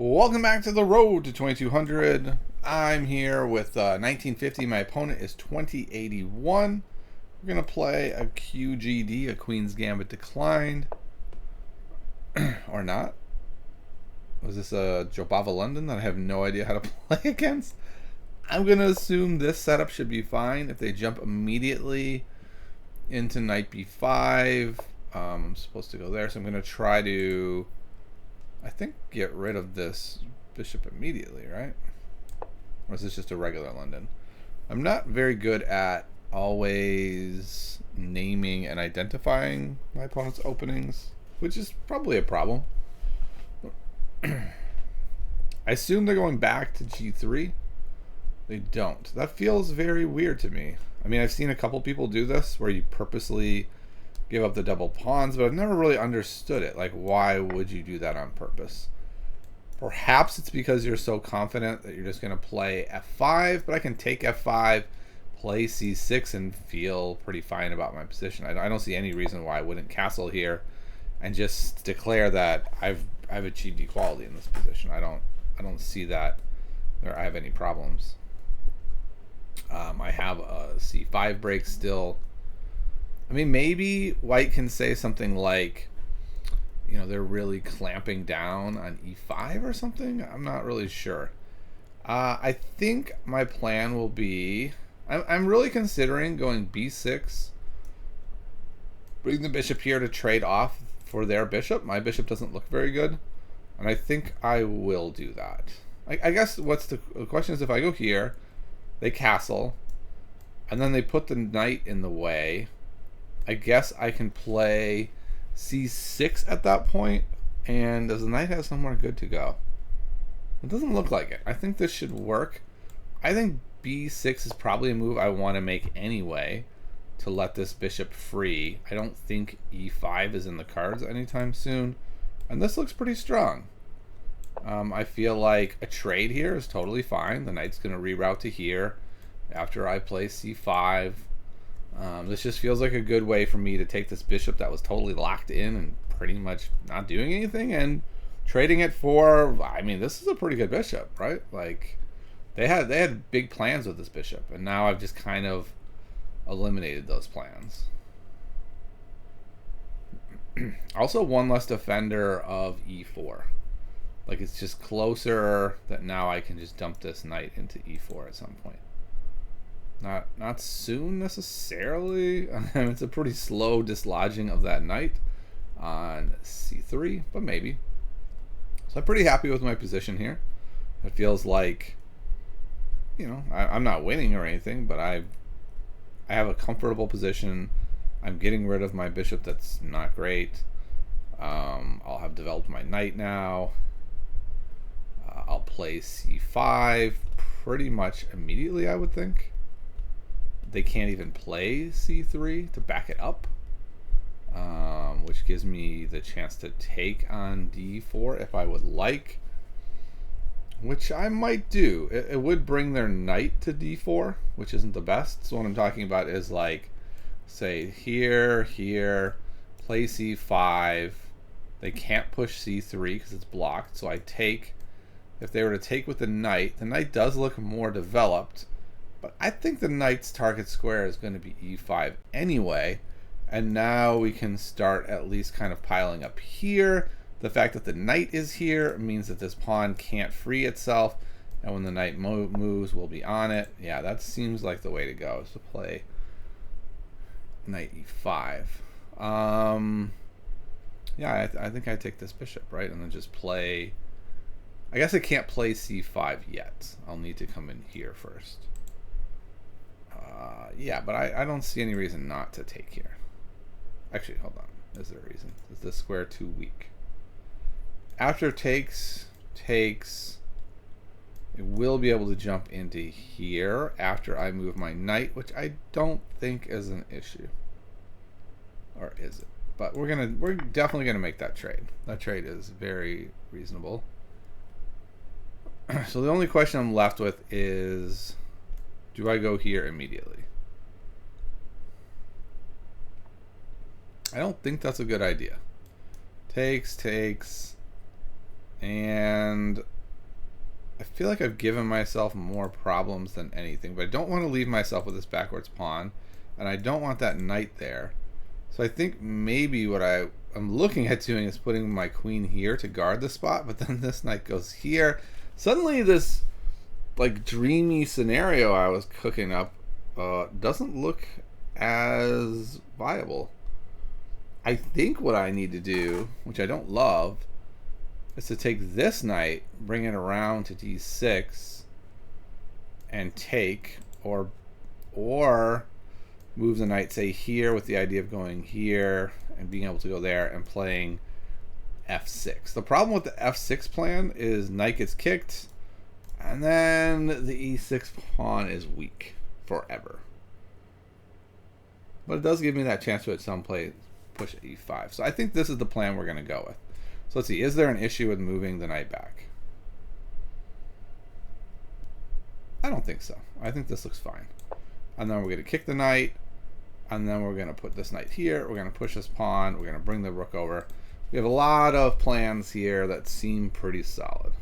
Welcome back to the road to 2200. I'm here with 1950. My opponent is 2081. We're going to play a QGD, a Queen's Gambit Declined. Or not. Was this a Jobava London that I have no idea how to play against? I'm going to assume this setup should be fine. If they jump immediately into knight b5, I'm supposed to go there. So I'm going to try to, I think, get rid of this bishop immediately, right? Or is this just a regular London? I'm not very good at always naming and identifying my opponent's openings, which is probably a problem. I assume they're going back to g3. They don't. That feels very weird to me. I mean, I've seen a couple people do this where you purposely give up the double pawns, but I've never really understood it. Like, why would you do that on purpose? Perhaps it's because you're so confident that you're just going to play f5, but I can take f5, play c6, and feel pretty fine about my position. I don't see any reason why I wouldn't castle here and just declare that I've achieved equality in this position. I don't see that I have any problems. I have a c5 break still. I mean, maybe white can say something like, you know, they're really clamping down on e5 or something. I'm not really sure. I think my plan will be, I'm really considering going b6, bring the bishop here to trade off for their bishop. My bishop doesn't look very good, and I think I will do that. I guess the question is, if I go here, they castle, and then they put the knight in the way. I guess I can play c6 at that point, and does the knight have somewhere good to go? It doesn't look like it. I think this should work. I think b6 is probably a move I want to make anyway to let this bishop free. I don't think e5 is in the cards anytime soon, and this looks pretty strong. I feel like a trade here is totally fine. The knight's going to reroute to here after I play c5. This just feels like a good way for me to take this bishop that was totally locked in and pretty much not doing anything and trading it for, I mean, this is a pretty good bishop, right? Like, they had big plans with this bishop, and now I've just kind of eliminated those plans. Also, one less defender of e4. Like, it's just closer that now I can just dump this knight into e4 at some point. Not soon necessarily. It's a pretty slow dislodging of that knight on c3, but maybe. So I'm pretty happy with my position here. It feels like, you know, I'm not winning or anything, but I have a comfortable position. I'm getting rid of my bishop that's not great. I'll have developed my knight now. I'll play c5 pretty much immediately, I would think. They can't even play c3 to back it up, which gives me the chance to take on d4 if I would like, which I might do. It would bring their knight to d4, which isn't the best. So what I'm talking about is, like, say here, play c5. They can't push c3 because it's blocked, so I take. If they were to take with the knight does look more developed, but I think the knight's target square is going to be e5 anyway, and now we can start at least kind of piling up here. The fact that the knight is here means that this pawn can't free itself, and when the knight moves, we'll be on it. Yeah, that seems like the way to go, is to play knight e5. Yeah, I think I take this bishop, right, and then just play. I guess I can't play c5 yet. I'll need to come in here first. Yeah, but I don't see any reason not to take here. Actually, hold on. Is there a reason? Is this square too weak? After takes, it will be able to jump into here after I move my knight, which I don't think is an issue. Or is it? But we're definitely gonna make that trade. That trade is very reasonable. So the only question I'm left with is, do I go here immediately? I don't think that's a good idea. Takes, and feel like I've given myself more problems than anything, but I don't want to leave myself with this backwards pawn, and I don't want that knight there. So I think maybe what I'm looking at doing is putting my queen here to guard the spot, but then this knight goes here. Suddenly this like dreamy scenario I was cooking up doesn't look as viable. I think what I need to do, which I don't love, is to take this knight, bring it around to d6, and take, or move the knight, say, here with the idea of going here and being able to go there and playing f6. The problem with the f6 plan is knight gets kicked, and then the e6 pawn is weak forever. But it does give me that chance to at some point push e5. So I think this is the plan we're going to go with. So let's see, is there an issue with moving the knight back? I don't think so. I think this looks fine. And then we're going to kick the knight, and then we're going to put this knight here. We're going to push this pawn. We're going to bring the rook over. We have a lot of plans here that seem pretty solid.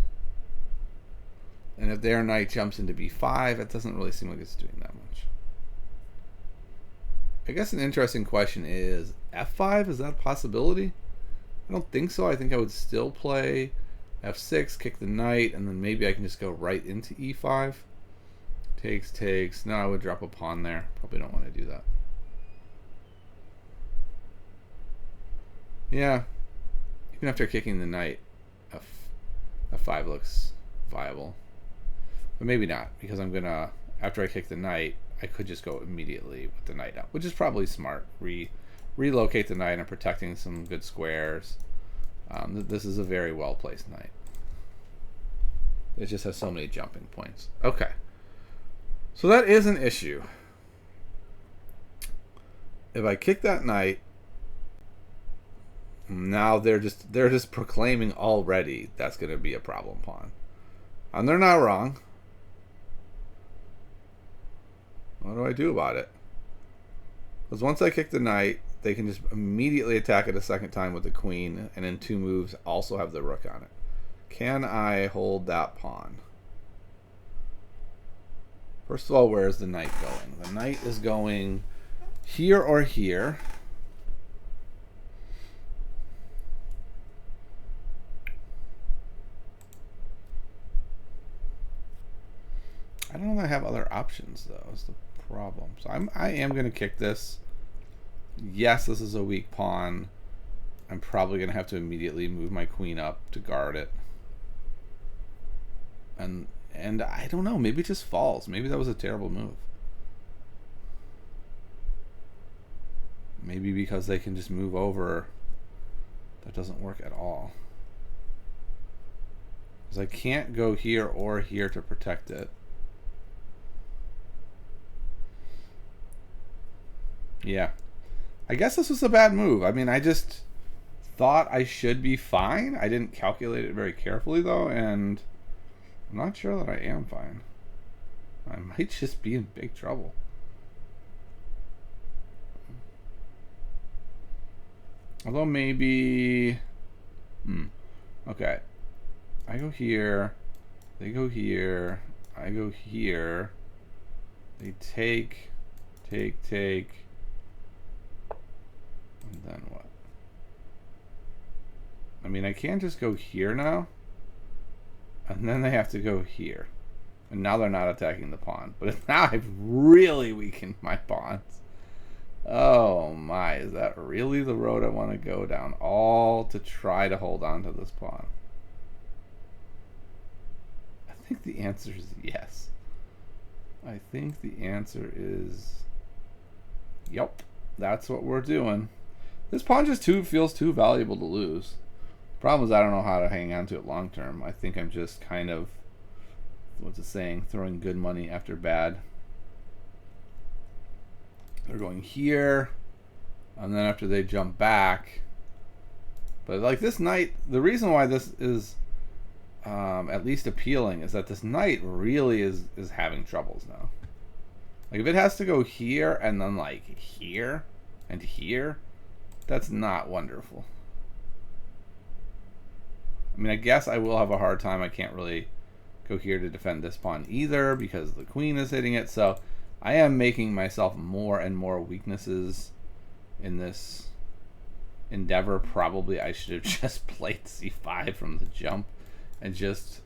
And if their knight jumps into b5, it doesn't really seem like it's doing that much. I guess an interesting question is, f5, is that a possibility? I don't think so. I think I would still play f6, kick the knight, and then maybe I can just go right into e5. Takes. No, I would drop a pawn there. Probably don't want to do that. Yeah. Even after kicking the knight, f5 looks viable. But maybe not, because I'm going to, after I kick the knight, I could just go immediately with the knight up, which is probably smart. Relocate the knight and protecting some good squares. This is a very well placed knight. It just has so many jumping points. Okay, so that is an issue. If I kick that knight, now they're just proclaiming already that's going to be a problem pawn, and they're not wrong. What do I do about it? Because once I kick the knight, they can just immediately attack it a second time with the queen, and in 2 moves also have the rook on it. Can I hold that pawn? First of all, where is the knight going? The knight is going here or here. I don't know if I have other options, though, is the problem. So I am going to kick this. Yes, this is a weak pawn. I'm probably going to have to immediately move my queen up to guard it. And I don't know, maybe it just falls. Maybe that was a terrible move. Maybe because they can just move over, that doesn't work at all. Because I can't go here or here to protect it. Yeah. I guess this was a bad move. I mean, I just thought I should be fine. I didn't calculate it very carefully, though, and I'm not sure that I am fine. I might just be in big trouble. Although maybe... Okay. I go here. They go here. I go here. They take. And then what? I mean, I can't just go here now. And then they have to go here. And now they're not attacking the pawn. But now I've really weakened my pawns. Oh my, is that really the road I want to go down? All to try to hold on to this pawn. I think the answer is yes. I think the answer is... Yep, that's what we're doing. This pawn just feels too valuable to lose. The problem is I don't know how to hang on to it long term. I think I'm just kind of, what's it saying, throwing good money after bad. They're going here, and then after they jump back. But like this knight, the reason why this is at least appealing is that this knight really is having troubles now. Like if it has to go here and then like here and here, that's not wonderful. I mean, I guess I will have a hard time. I can't really go here to defend this pawn either because the queen is hitting it. So I am making myself more and more weaknesses in this endeavor. Probably I should have just played c5 from the jump and just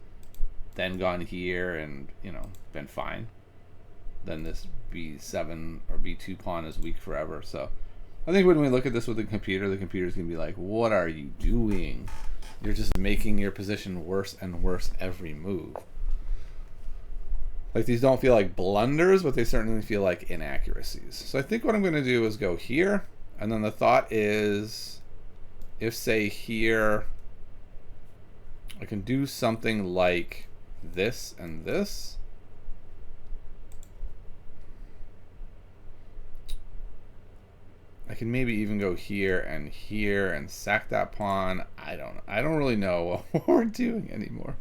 then gone here and, you know, been fine. Then this b7 or b2 pawn is weak forever. So I think when we look at this with the computer's going to be like, what are you doing? You're just making your position worse and worse every move. Like, these don't feel like blunders, but they certainly feel like inaccuracies. So I think what I'm going to do is go here. And then the thought is, if, say, here, I can do something like this and this. I can maybe even go here and sack that pawn. I don't really know what we're doing anymore.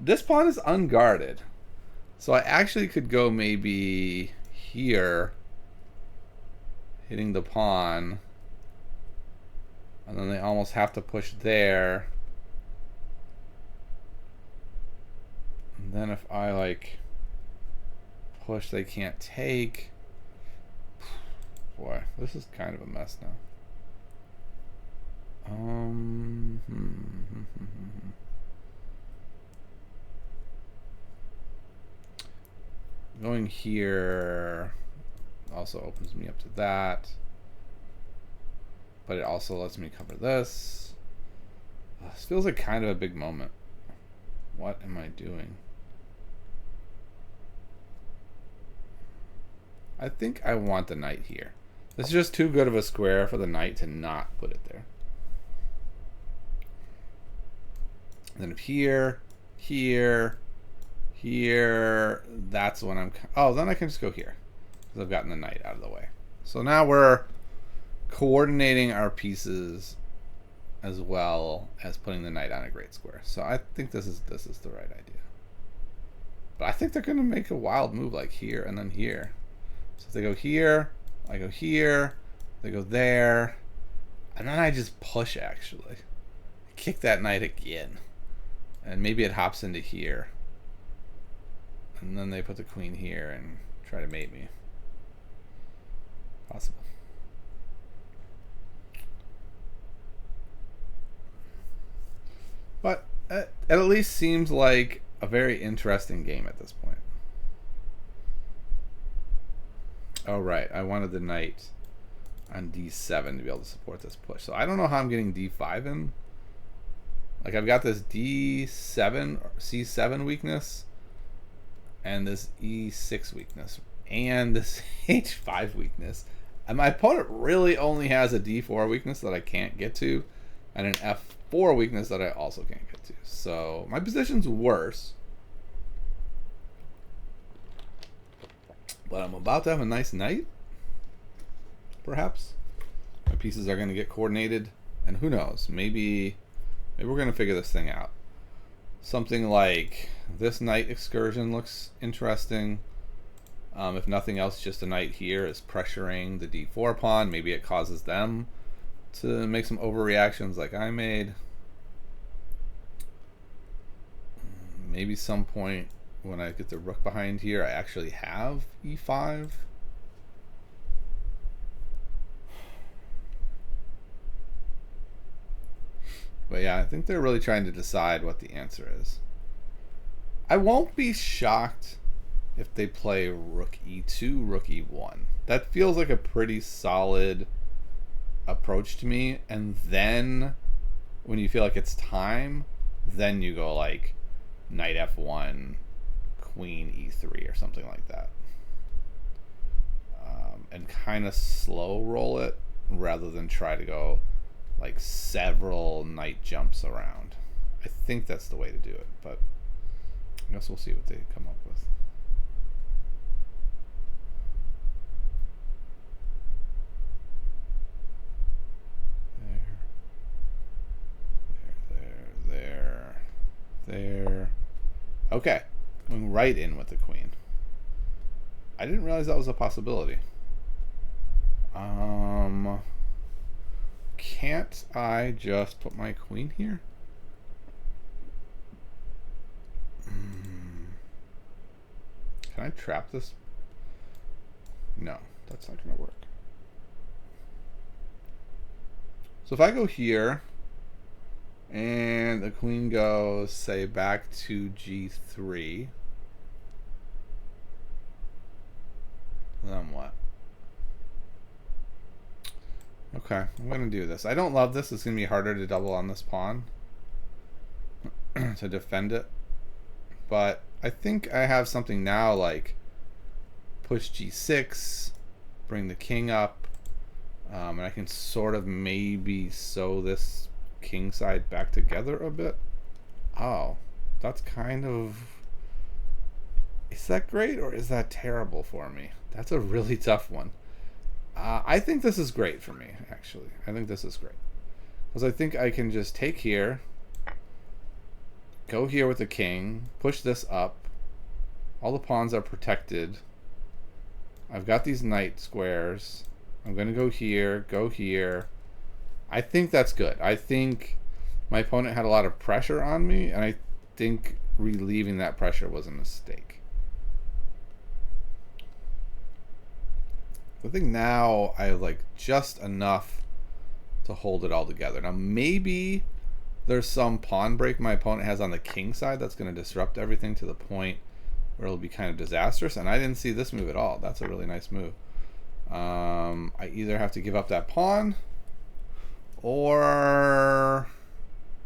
This pawn is unguarded. So I actually could go maybe here, hitting the pawn. And then they almost have to push there. And then if I like push, they can't take. Boy, this is kind of a mess now. Going here also opens me up to that. But it also lets me cover this. This feels like kind of a big moment. What am I doing? I think I want the knight here. This is just too good of a square for the knight to not put it there. And then if here, here, here, that's when I'm... Oh, then I can just go here, because I've gotten the knight out of the way. So now we're coordinating our pieces as well as putting the knight on a great square. So I think this is the right idea. But I think they're going to make a wild move like here and then here. So if they go here, I go here, they go there, and then I just push, actually. Kick that knight again. And maybe it hops into here. And then they put the queen here and try to mate me. Possible. But it at least seems like a very interesting game at this point. Oh, right. I wanted the knight on d7 to be able to support this push. So I don't know how I'm getting d5 in. Like, I've got this d7 or c7 weakness and this e6 weakness and this h5 weakness. And my opponent really only has a d4 weakness that I can't get to and an f4 weakness that I also can't get to. So my position's worse. But I'm about to have a nice night. Perhaps. My pieces are going to get coordinated. And who knows? Maybe we're going to figure this thing out. Something like this knight excursion looks interesting. If nothing else, just a knight here is pressuring the d4 pawn. Maybe it causes them to make some overreactions like I made. Maybe some point when I get the rook behind here, I actually have e5. But yeah, I think they're really trying to decide what the answer is. I won't be shocked if they play rook e2, rook e1. That feels like a pretty solid approach to me. And then when you feel like it's time, then you go like knight f1, queen e3 or something like that. And kind of slow roll it rather than try to go like several knight jumps around. I think that's the way to do it, but I guess we'll see what they come up with. There. Okay, going right in with the queen. I didn't realize that was a possibility. Can't I just put my queen here? I trap this? No, that's not going to work. So if I go here, and the queen goes, say, back to g3, then what? Okay, I'm going to do this. I don't love this. It's going to be harder to double on this pawn to defend it. But I think I have something now like push g6, bring the king up, and I can sort of maybe sew this king side back together a bit. Oh, that's kind of... Is that great or is that terrible for me? That's a really tough one. I think this is great for me, actually. I think this is great. Because I think I can just take here, go here with the king, push this up. All the pawns are protected. I've got these knight squares. I'm going to go here, go here. I think that's good. I think my opponent had a lot of pressure on me, and I think relieving that pressure was a mistake. I think now I have like just enough to hold it all together. Now maybe there's some pawn break my opponent has on the king side that's going to disrupt everything to the point where it'll be kind of disastrous. And I didn't see this move at all. That's a really nice move. I either have to give up that pawn or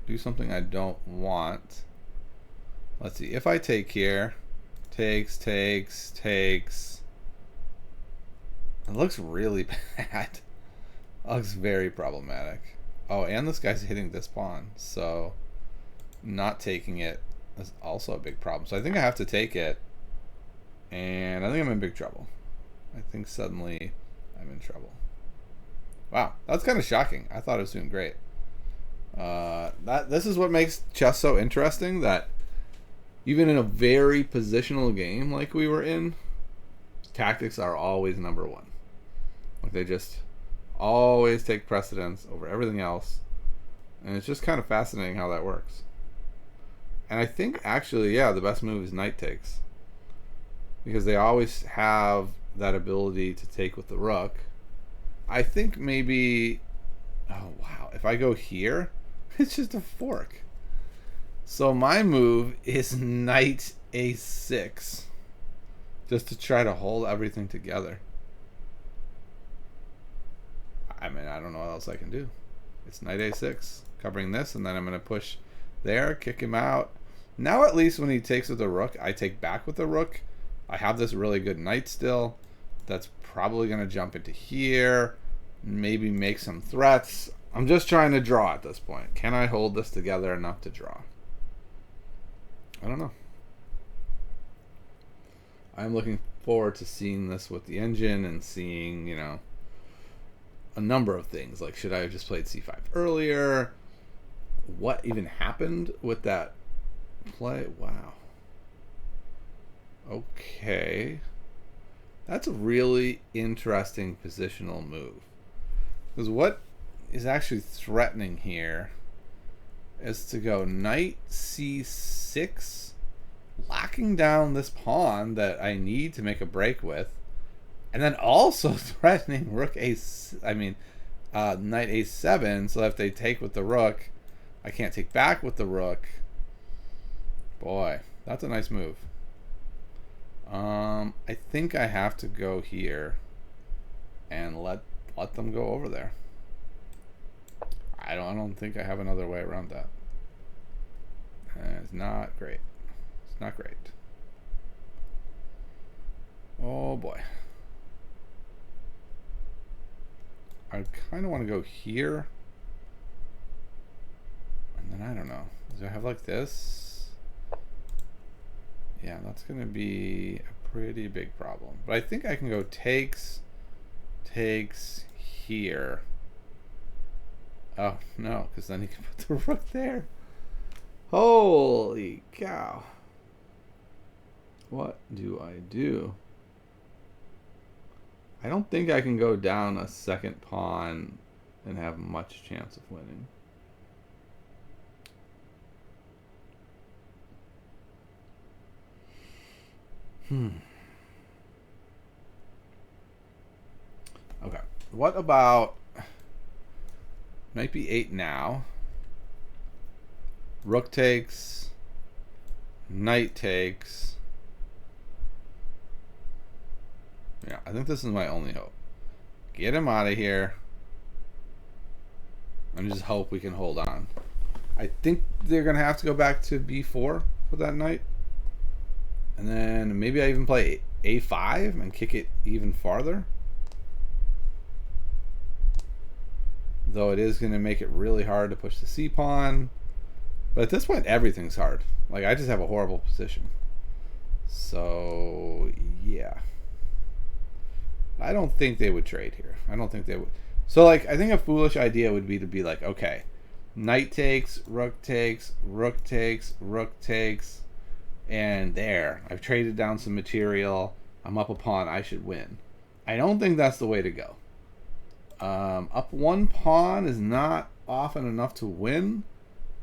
do something I don't want. Let's see. If I take here, takes. It looks really bad. It looks very problematic. Oh, and this guy's hitting this pawn, so not taking it is also a big problem. So I think I have to take it, and I think I'm in big trouble. I think suddenly I'm in trouble. Wow, that's kind of shocking. I thought it was doing great. This is what makes chess so interesting, that even in a very positional game like we were in, tactics are always number one. Like, they just always take precedence over everything else, and it's just kind of fascinating how that works. And I think actually, yeah, the best move is knight takes, because they always have that ability to take with the rook. I think maybe, oh wow, if I go here, it's just a fork. So my move is knight a6, just to try to hold everything together. I mean, I don't know what else I can do. It's knight a6, covering this, and then I'm going to push there, kick him out. Now at least when he takes with the rook, I take back with the rook. I have this really good knight still. That's probably going to jump into here, maybe make some threats. I'm just trying to draw at this point. Can I hold this together enough to draw? I don't know. I'm looking forward to seeing this with the engine and seeing, you know, a number of things. Like, should I have just played c5 earlier? What even happened with that play? Wow. Okay. That's a really interesting positional move. Because what is actually threatening here is to go knight c6, locking down this pawn that I need to make a break with, and then also threatening rook knight a7, so if they take with the rook, I can't take back with the rook. Boy, that's a nice move. I think I have to go here and let them go over there. I don't think I have another way around that. It's not great. It's not great. Oh boy. I kind of want to go here. And then I don't know. Do I have like this? Yeah, that's going to be a pretty big problem. But I think I can go takes here. Oh, no, because then he can put the rook there. Holy cow. What do I do? I don't think I can go down a second pawn and have much chance of winning. What about knight b8 now? Rook takes. Knight takes. Yeah, I think this is my only hope. Get him out of here. And just hope we can hold on. I think they're going to have to go back to b4 with that knight. And then maybe I even play a5 and kick it even farther. Though it is going to make it really hard to push the c-pawn. But at this point, everything's hard. Like, I just have a horrible position. So, yeah. I don't think they would trade here. I don't think they would. So, like, I think a foolish idea would be to be like, okay, knight takes, rook takes, rook takes, rook takes, and there. I've traded down some material. I'm up a pawn. I should win. I don't think that's the way to go. Up one pawn is not often enough to win.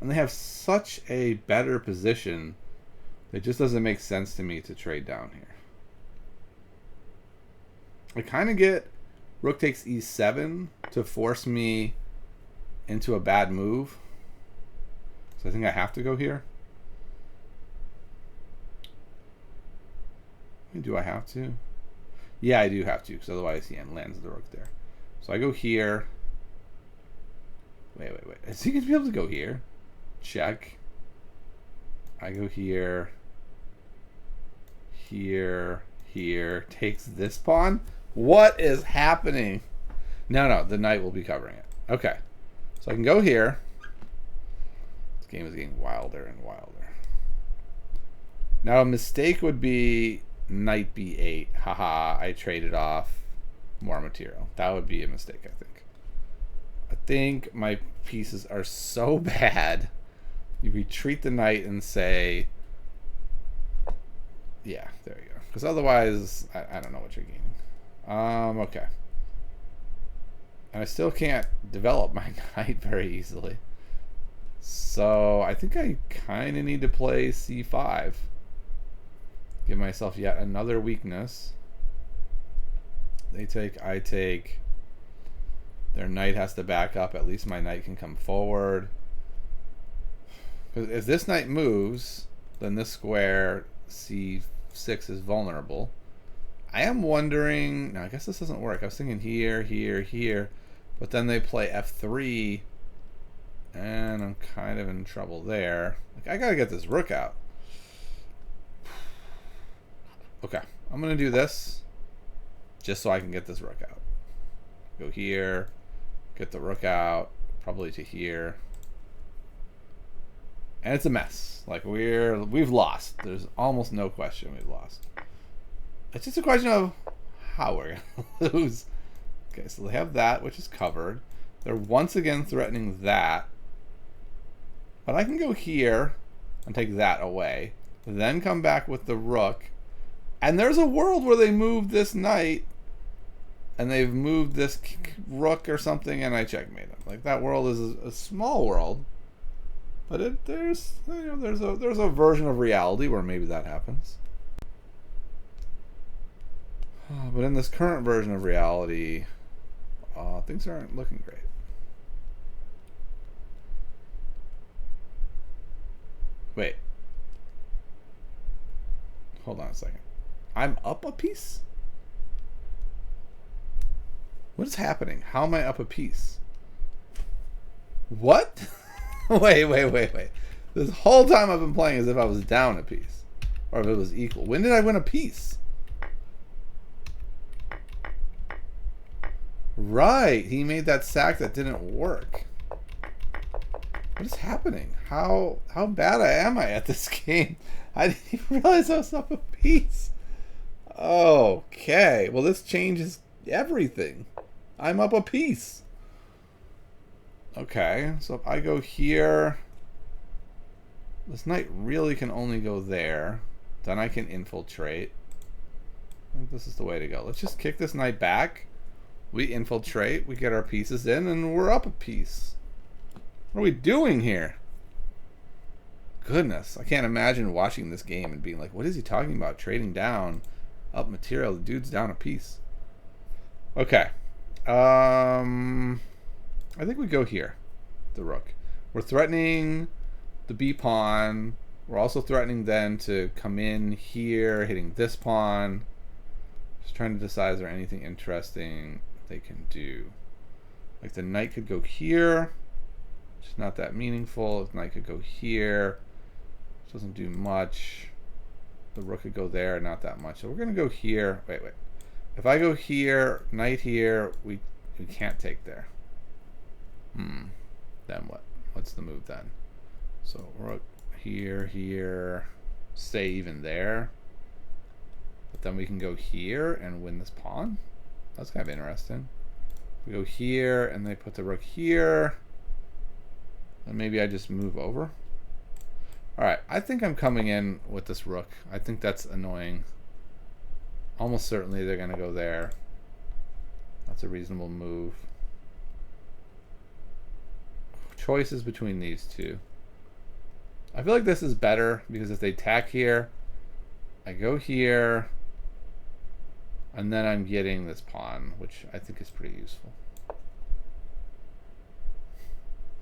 And they have such a better position. It just doesn't make sense to me to trade down here. I kind of get rook takes e7 to force me into a bad move. So I think I have to go here. Do I have to? Yeah, I do have to, because otherwise he lands the rook there. So I go here. Wait. Is he going to be able to go here? Check. I go here. Here. Takes this pawn. What is happening? No, the knight will be covering it. Okay. So I can go here. This game is getting wilder and wilder. Now a mistake would be knight b8. Haha, I traded off more material. That would be a mistake, I think. I think my pieces are so bad. You retreat the knight and say, yeah, there you go. Because otherwise, I don't know what you're gaining. Okay. And I still can't develop my knight very easily. So I think I kind of need to play c5. Give myself yet another weakness. They take, I take. Their knight has to back up. At least my knight can come forward. Because if this knight moves, then this square c6 is vulnerable. I am wondering. Now, I guess this doesn't work. I was thinking here. But then they play f3. And I'm kind of in trouble there. Like, I got to get this rook out. Okay. I'm going to do this. Just so I can get this rook out. Go here. Get the rook out. Probably to here. And it's a mess. Like, we've lost. There's almost no question we've lost. It's just a question of how we're going to lose. Okay, so they have that, which is covered. They're once again threatening that. But I can go here and take that away. Then come back with the rook. And there's a world where they move this knight. And they've moved this rook or something, and I checkmate them. Like, that world is a small world. But there's a version of reality where maybe that happens. But in this current version of reality, things aren't looking great. Wait. Hold on a second. I'm up a piece? What is happening? How am I up a piece? What? Wait. This whole time I've been playing as if I was down a piece. Or if it was equal. When did I win a piece? Right. He made that sack that didn't work. What is happening? How bad am I at this game? I didn't even realize I was up a piece. Okay. Well, this changes everything. I'm up a piece. Okay. So if I go here, this knight really can only go there. Then I can infiltrate. I think this is the way to go. Let's just kick this knight back. We infiltrate. We get our pieces in, and we're up a piece. What are we doing here? Goodness, I can't imagine watching this game and being like, what is he talking about? Trading down, up material. The dude's down a piece. Okay. I think we go here. The rook. We're threatening the b pawn. We're also threatening then to come in here, hitting this pawn. Just trying to decide, is there anything interesting they can do? Like the knight could go here, which is not that meaningful. The knight could go here, which doesn't do much. The rook could go there, not that much. So we're gonna go here. Wait. If I go here, knight here, we can't take there. Then what? What's the move then? So rook here, stay even there. But then we can go here and win this pawn. That's kind of interesting. We go here and they put the rook here. And maybe I just move over. Alright, I think I'm coming in with this rook. I think that's annoying. Almost certainly they're going to go there. That's a reasonable move. Choices between these two. I feel like this is better because if they attack here, I go here, and then I'm getting this pawn, which I think is pretty useful.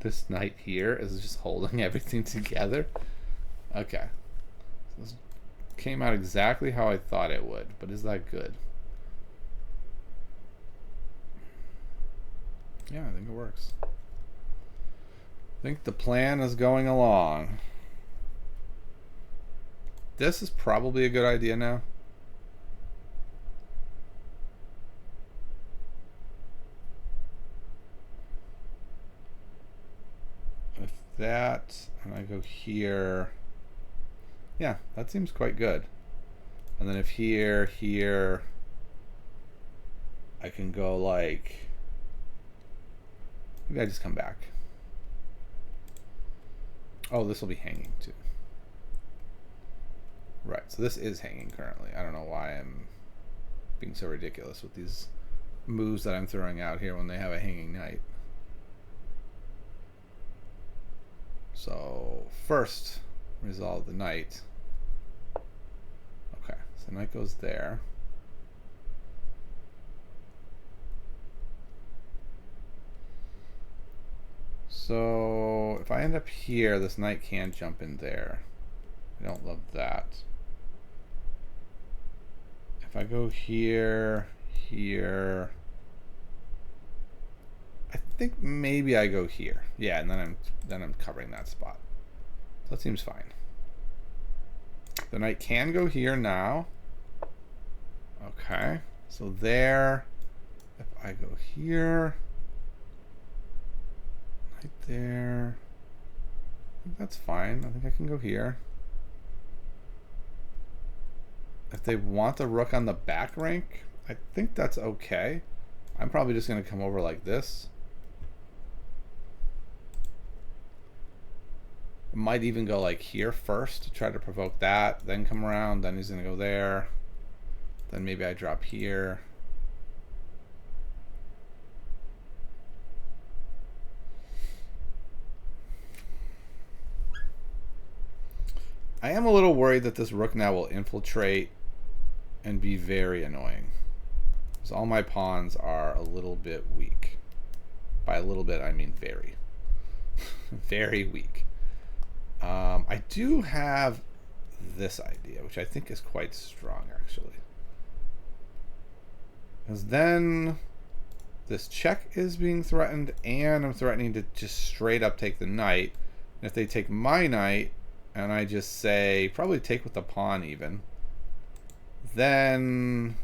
This knight here is just holding everything together. Okay. So this came out exactly how I thought it would, but is that good? Yeah, I think it works. I think the plan is going along. This is probably a good idea now. With that, and I go here. Yeah, that seems quite good. And then if here, I can go like, maybe I just come back. Oh, this will be hanging too. Right, so this is hanging currently. I don't know why I'm being so ridiculous with these moves that I'm throwing out here when they have a hanging knight. So first, resolve the knight. Okay, so knight goes there. So if I end up here, this knight can't jump in there. I don't love that. If I go here, I think maybe I go here. Yeah, and then I'm covering that spot. So that seems fine. The knight can go here now. Okay, so there. If I go here, right there. I think that's fine. I think I can go here. If they want the rook on the back rank, I think that's okay. I'm probably just going to come over like this. Might even go like here first to try to provoke that, then come around, then he's going to go there. Then maybe I drop here. I am a little worried that this rook now will infiltrate and be very annoying. Because all my pawns are a little bit weak. By a little bit, I mean very. Very weak. I do have this idea, which I think is quite strong, actually. Because then this check is being threatened, and I'm threatening to just straight up take the knight. And if they take my knight, and I just say, probably take with the pawn even, then,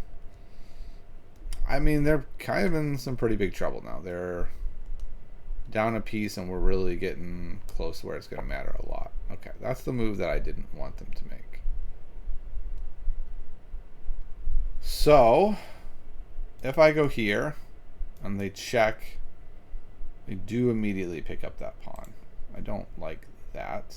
I mean, they're kind of in some pretty big trouble now. They're down a piece, and we're really getting close to where it's going to matter a lot. Okay, that's the move that I didn't want them to make. So, if I go here, and they check, they do immediately pick up that pawn. I don't like that.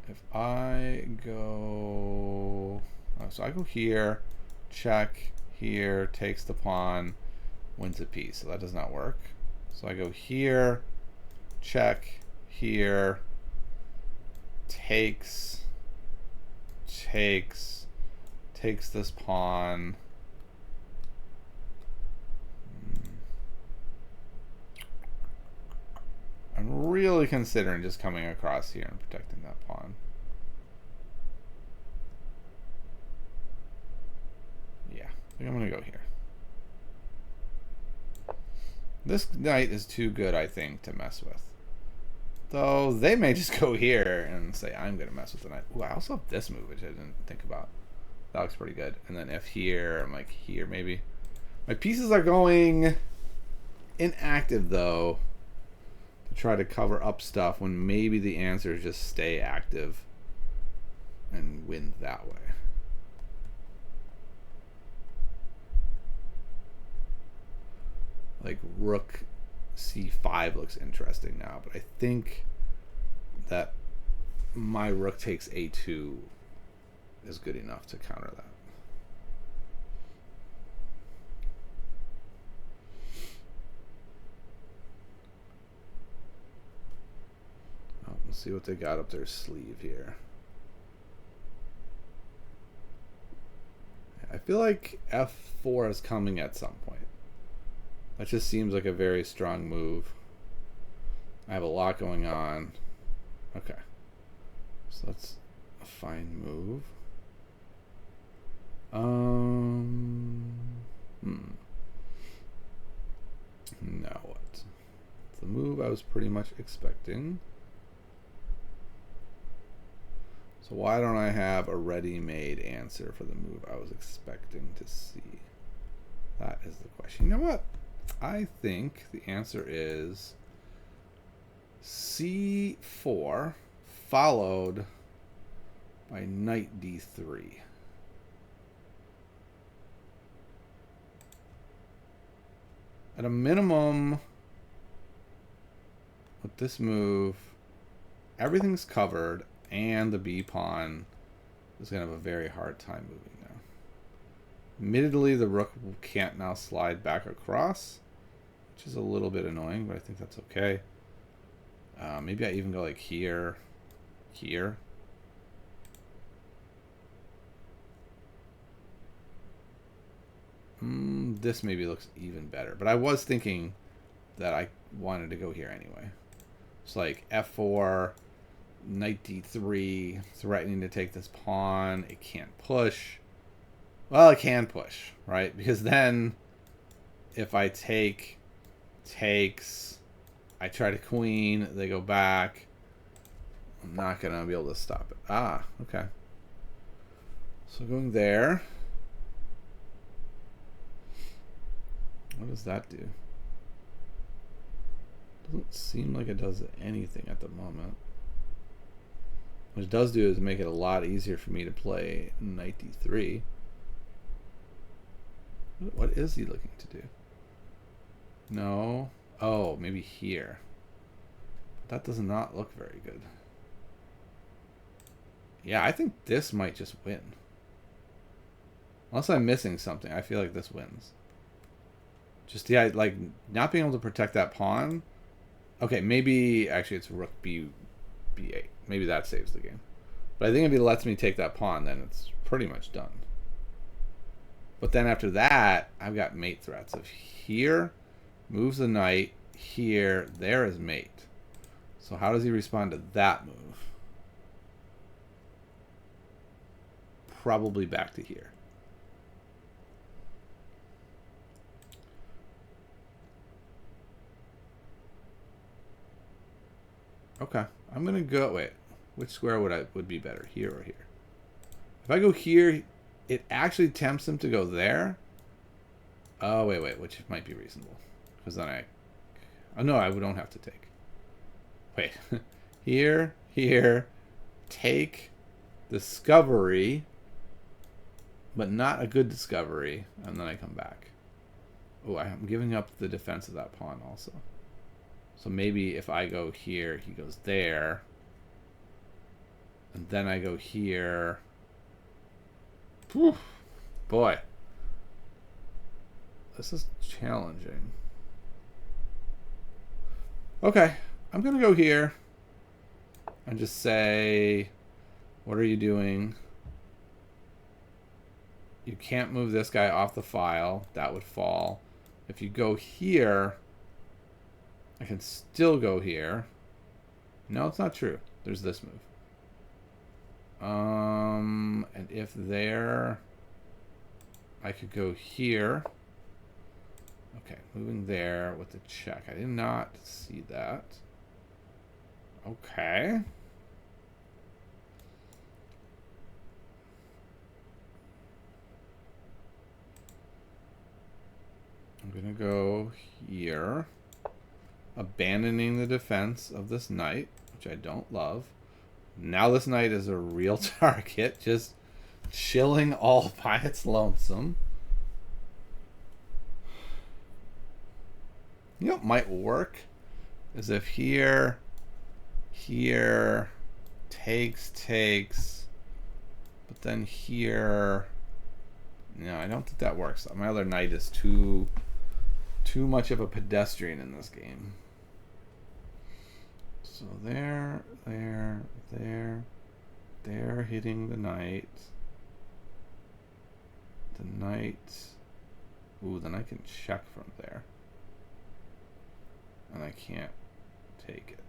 If I go, so I go here, check, here, takes the pawn, wins a piece. So that does not work. So I go here, check, here, takes this pawn, really considering just coming across here and protecting that pawn. Yeah, I think I'm going to go here. This knight is too good, I think, to mess with. Though they may just go here and say, I'm going to mess with the knight. Ooh, I also have this move, which I didn't think about. That looks pretty good. And then if here, I'm like here maybe. My pieces are going inactive, though, to try to cover up stuff when maybe the answer is just stay active and win that way. Like rook c5 looks interesting now, but I think that my rook takes a2 is good enough to counter that. Oh, let's see what they got up their sleeve here. I feel like f4 is coming at some point. That just seems like a very strong move. I have a lot going on. Okay. So that's a fine move. Now what? It's the move I was pretty much expecting. So why don't I have a ready-made answer for the move I was expecting to see? That is the question. You know what? I think the answer is c4 followed by knight d3. At a minimum, with this move, everything's covered, and the b pawn is going to have a very hard time moving now. Admittedly, the rook can't now slide back across, which is a little bit annoying, but I think that's okay. Maybe I even go like here, here. This maybe looks even better, but I was thinking that I wanted to go here anyway. It's like f4, knight d3, threatening to take this pawn. It can't push. Well, it can push, right? Because then if I take, takes, I try to queen, they go back. I'm not going to be able to stop it. Ah, okay. So going there. What does that do? Doesn't seem like it does anything at the moment. What it does do is make it a lot easier for me to play knight d3. What is he looking to do? No. Oh, maybe here. That does not look very good. Yeah, I think this might just win. Unless I'm missing something, I feel like this wins. Just, yeah, like, not being able to protect that pawn. Okay, maybe, actually, it's rook b8. Maybe that saves the game. But I think if he lets me take that pawn, then it's pretty much done. But then after that, I've got mate threats of here, moves the knight, here, there is mate. So how does he respond to that move? Probably back to here. Okay, I'm gonna go. Wait, which square would be better, here or here? If I go here, it actually tempts him to go there. Oh wait, which might be reasonable, because then oh no, I don't have to take. Wait, here, take, discovery, but not a good discovery, and then I come back. Oh, I'm giving up the defense of that pawn also. So maybe if I go here, he goes there. And then I go here. Whew, boy. This is challenging. Okay, I'm going to go here. And just say, what are you doing? You can't move this guy off the file. That would fall. If you go here, I can still go here. No, it's not true. There's this move. And if there, I could go here. Okay, moving there with the check. I did not see that. Okay. I'm going to go here, abandoning the defense of this knight, which I don't love. Now this knight is a real target, just chilling all by its lonesome. You know what might work is if here, takes, but then here, no, I don't think that works. My other knight is too much of a pedestrian in this game. So there, hitting the knight. The knight, ooh, then I can check from there. And I can't take it.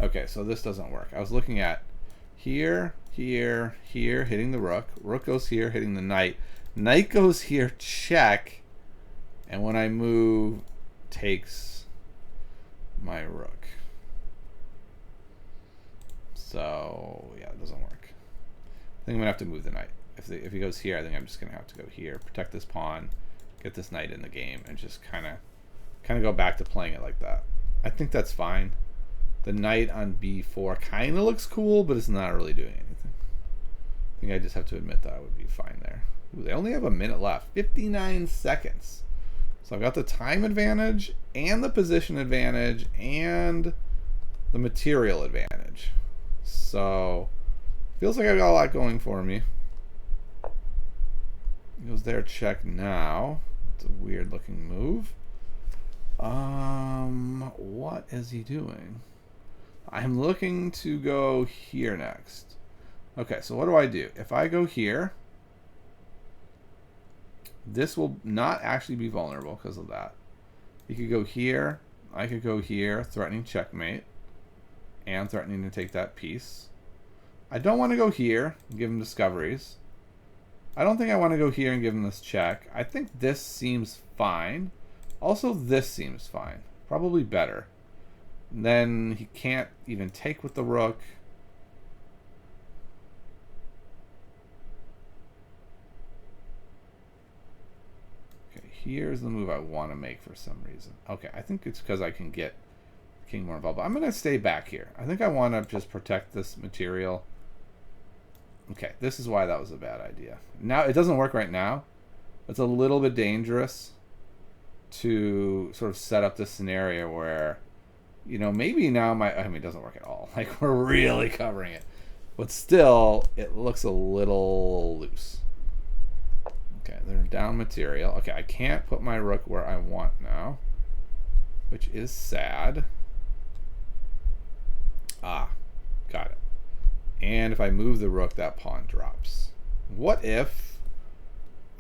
Okay, so this doesn't work. I was looking at here, hitting the rook. Rook goes here, hitting the knight. Knight goes here, check. And when I move, takes my rook. So, yeah, it doesn't work. I think I'm going to have to move the knight. If he goes here, I think I'm just going to have to go here, protect this pawn, get this knight in the game, and just kind of go back to playing it like that. I think that's fine. The knight on b4 kind of looks cool, but it's not really doing anything. I think I just have to admit that I would be fine there. Ooh, they only have a minute left. 59 seconds. So I've got the time advantage and the position advantage and the material advantage. So feels like I've got a lot going for me. He goes there, check now. It's a weird looking move. What is he doing? I'm looking to go here next. Okay, so what do I do? If I go here, this will not actually be vulnerable because of that. He could go here. I could go here, threatening checkmate, and threatening to take that piece. I don't want to go here and give him discoveries. I don't think I want to go here and give him this check. I think this seems fine. Also, this seems fine. Probably better. And then he can't even take with the rook. Okay, here's the move I want to make for some reason. Okay, I think it's because I can get king more involved. But I'm going to stay back here. I think I want to just protect this material. Okay, this is why that was a bad idea. Now, it doesn't work right now. It's a little bit dangerous to sort of set up this scenario where, you know, maybe now I mean, it doesn't work at all. Like, we're really covering it. But still, it looks a little loose. Okay, they're down material. Okay, I can't put my rook where I want now, which is sad. Ah, got it. And if I move the rook, that pawn drops. What if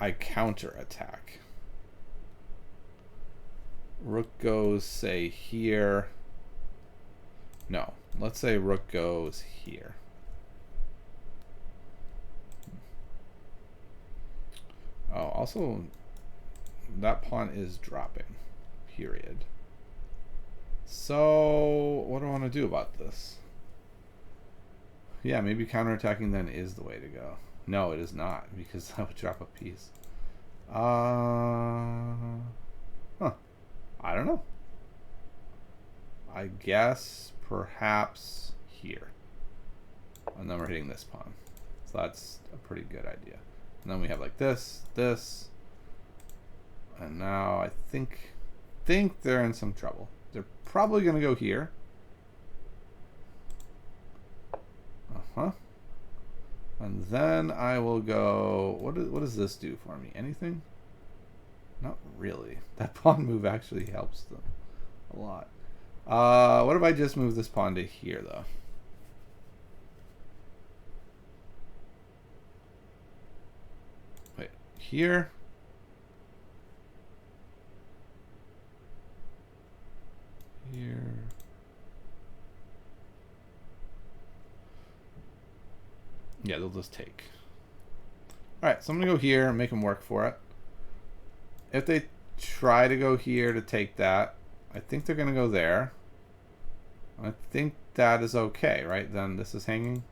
I counterattack? Rook goes, say, here. No, let's say rook goes here. Oh, also, that pawn is dropping, period. So, what do I want to do about this? Yeah, maybe counterattacking then is the way to go. No, it is not, because I would drop a piece. I don't know. I guess perhaps here. And then we're hitting this pawn. So that's a pretty good idea. And then we have like this. And now I think they're in some trouble. They're probably going to go here. And then I will go... What does this do for me? Anything? Not really. That pawn move actually helps them a lot. What if I just move this pawn to here, though? Wait, here? Here. Yeah, they'll just take. Alright, so I'm going to go here and make them work for it. If they try to go here to take that, I think they're going to go there. I think that is okay, right? Then this is hanging.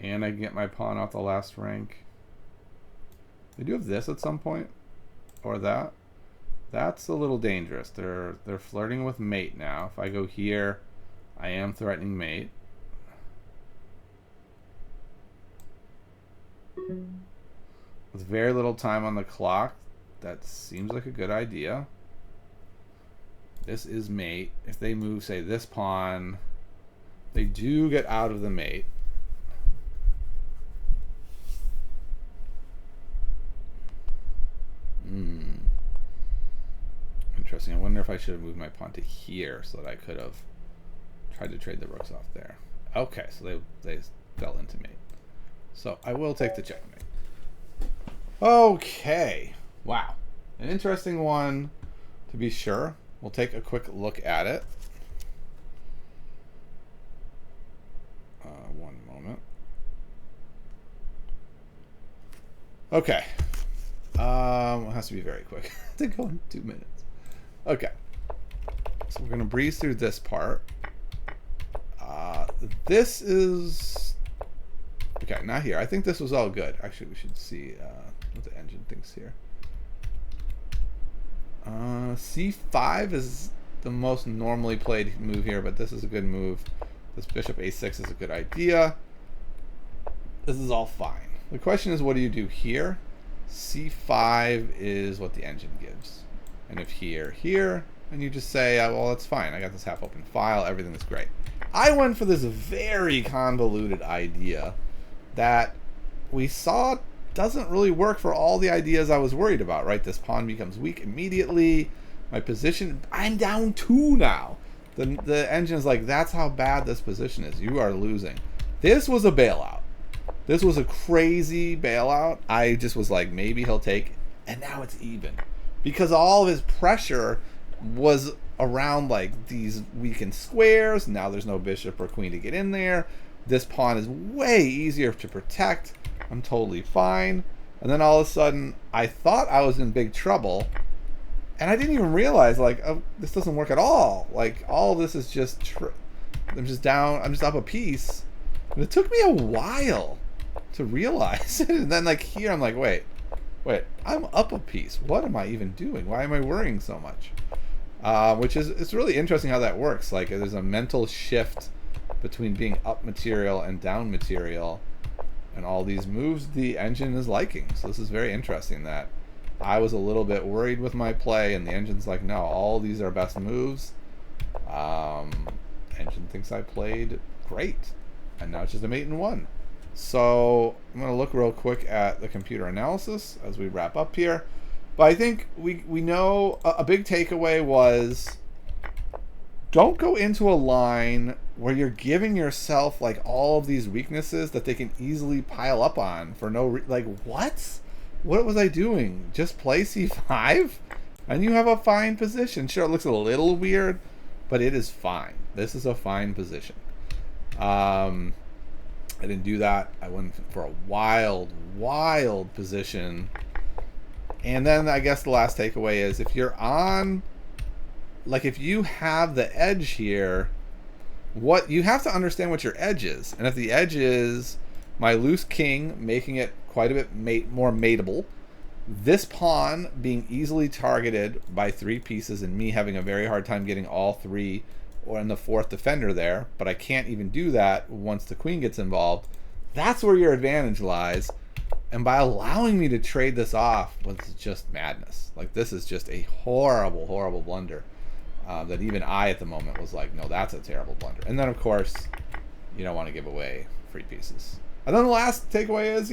And I can get my pawn off the last rank. They do have this at some point. Or that. That's a little dangerous. They're flirting with mate now. If I go here, I am threatening mate. With very little time on the clock, that seems like a good idea. This is mate. If they move, say, this pawn, they do get out of the mate. Interesting. I wonder if I should have moved my pawn to here so that I could have tried to trade the rooks off there. Okay, so they fell into mate. So I will take the checkmate. Okay. Wow. An interesting one, to be sure. We'll take a quick look at it. One moment. Okay. It has to be very quick. To go in 2 minutes. Okay. So we're going to breeze through this part. This is... Okay, not here. I think this was all good. Actually, we should see what the engine thinks here. C5 is the most normally played move here, but this is a good move. This bishop a6 is a good idea. This is all fine. The question is, what do you do here? C5 is what the engine gives. And if here, and you just say, well, that's fine. I got this half open file. Everything is great. I went for this very convoluted idea that we saw doesn't really work for all the ideas I was worried about, right? This pawn becomes weak immediately. My position, I'm down 2 now. The engine is like, that's how bad this position is. You are losing. This was a bailout. This was a crazy bailout. I just was like, maybe he'll take, and now it's even. Because all of his pressure was around like these weakened squares. Now there's no bishop or queen to get in there. This pawn is way easier to protect. I'm totally fine. And then all of a sudden, I thought I was in big trouble. And I didn't even realize, like, oh, this doesn't work at all. Like, all of this is just... I'm just down. I'm just up a piece. And it took me a while to realize it. And then, like, here, I'm like, wait. I'm up a piece. What am I even doing? Why am I worrying so much? Which is... It's really interesting how that works. Like, there's a mental shift between being up material and down material, and all these moves the engine is liking. So this is very interesting that I was a little bit worried with my play, and the engine's like, no, all these are best moves. Engine thinks I played great, and now it's just a mate in 1. So I'm going to look real quick at the computer analysis as we wrap up here. But I think we know a big takeaway was, don't go into a line where you're giving yourself like all of these weaknesses that they can easily pile up on for no like, what was I doing? Just play c5 and you have a fine position. Sure, it looks a little weird, but it is fine. This is a fine position. I didn't do that. I went for a wild position. And then I guess the last takeaway is, if you're on, like, if you have the edge here, what you have to understand what your edge is. And if the edge is my loose king making it quite a bit more mateable, this pawn being easily targeted by 3 pieces, and me having a very hard time getting all 3 or in the 4th defender there, but I can't even do that once the queen gets involved, that's where your advantage lies. And by allowing me to trade this off was just madness. Like, this is just a horrible blunder. That even I at the moment was like, no, that's a terrible blunder. And then, of course, you don't want to give away free pieces. And then the last takeaway is,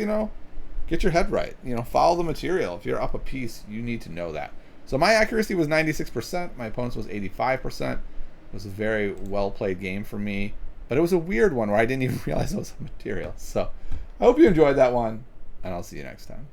get your head right. Follow the material. If you're up a piece, you need to know that. So my accuracy was 96%. My opponent's was 85%. It was a very well-played game for me. But it was a weird one where I didn't even realize it was a material. So I hope you enjoyed that one, and I'll see you next time.